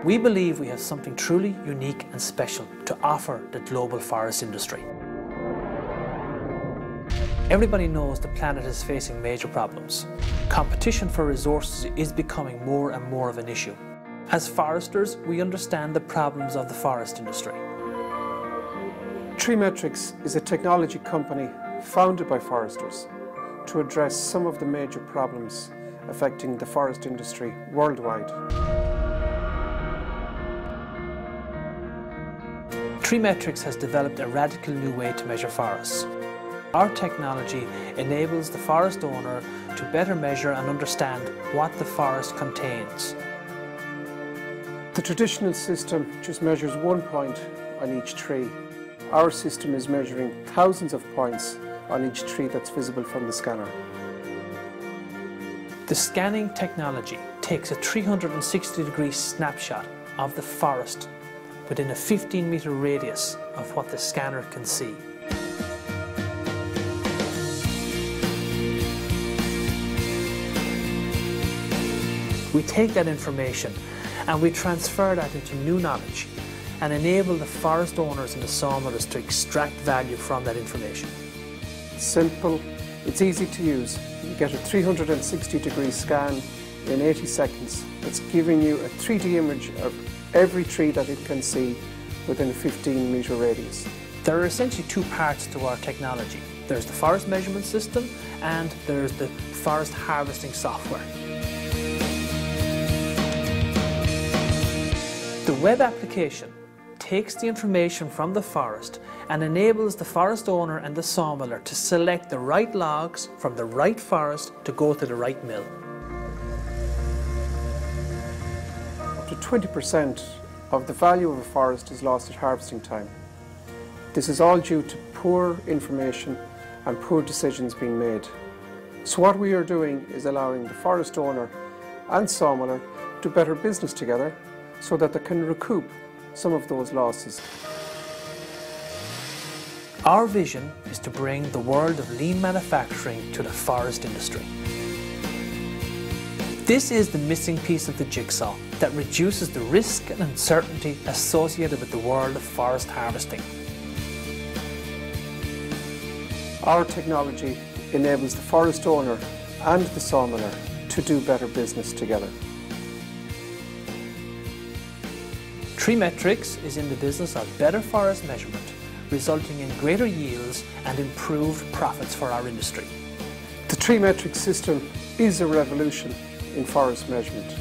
We believe we have something truly unique and special to offer the global forest industry. Everybody knows the planet is facing major problems. Competition for resources is becoming more and more of an issue. As foresters, we understand the problems of the forest industry. Treemetrics is a technology company founded by foresters to address some of the major problems affecting the forest industry worldwide. Treemetrics has developed a radical new way to measure forests. Our technology enables the forest owner to better measure and understand what the forest contains. The traditional system just measures 1 point on each tree. Our system is measuring thousands of points on each tree that's visible from the scanner. The scanning technology takes a 360-degree snapshot of the forest within a 15-meter radius of what the scanner can see. We take that information and we transfer that into new knowledge and enable the forest owners and the sawmillers to extract value from that information. It's simple, it's easy to use. You get a 360-degree scan in 80 seconds. It's giving you a 3D image of every tree that it can see within a 15-meter radius. There are essentially two parts to our technology. There's the forest measurement system and there's the forest harvesting software. The web application takes the information from the forest and enables the forest owner and the sawmiller to select the right logs from the right forest to go to the right mill. Up to 20% of the value of a forest is lost at harvesting time. This is all due to poor information and poor decisions being made. So what we are doing is allowing the forest owner and sawmiller to do better business together so that they can recoup some of those losses. Our vision is to bring the world of lean manufacturing to the forest industry. This is the missing piece of the jigsaw that reduces the risk and uncertainty associated with the world of forest harvesting. Our technology enables the forest owner and the sawmiller to do better business together. Treemetrics is in the business of better forest measurement, resulting in greater yields and improved profits for our industry. The Treemetrics system is a revolution in forest measurement.